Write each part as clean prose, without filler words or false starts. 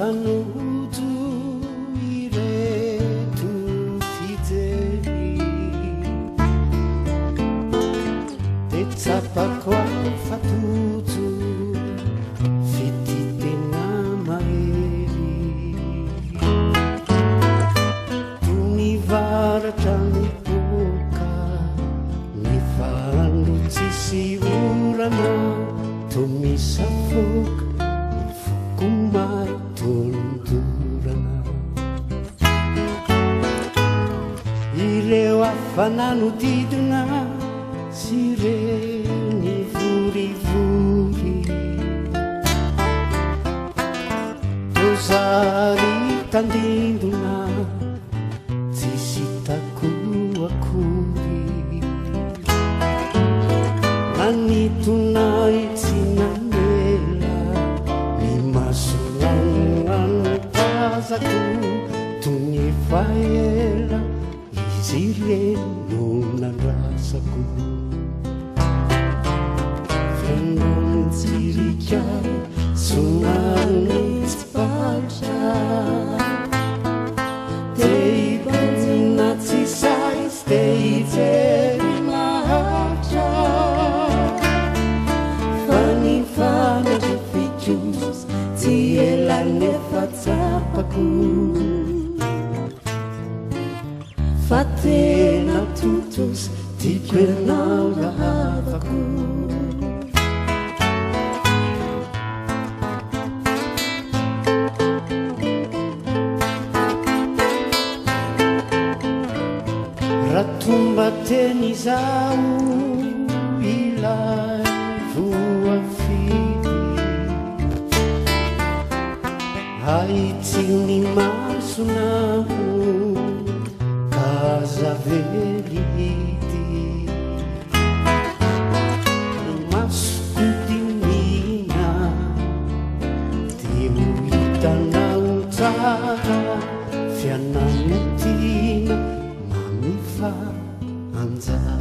fanoto ireto fijery de tsapako ao fatoto fititena mahery tonivaratra miboka nifandro tsisy orana tomisafoka kumai tondorana ireo afananodidina sy reny vorivory tozary tandindona tsisy tako akory anitonay tsy nanela ny masolananotazako tony faela izy reno nandrasako fenontsirika sonany tsy patra teibanjina tsy sais teijery mahatra fanifanaky fikos tsy elanefa tsapako fa tena totos tiako ianao rahavako ratomba teny izao ilay voafidy haitsio ny masonao kazavelity masoko dinina teo hitanao tsara fiananotina mamifa anjara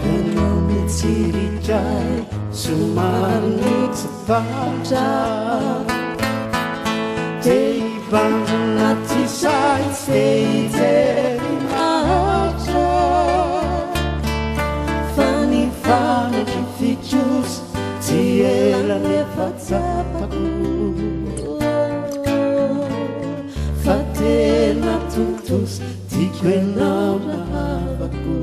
fianamitsirikay somary tsy patra teibandrona tsy sais teijery mahatra fanifanaky fikos tsy ela nefa tsapako fa tena totos tiako ianao rahavako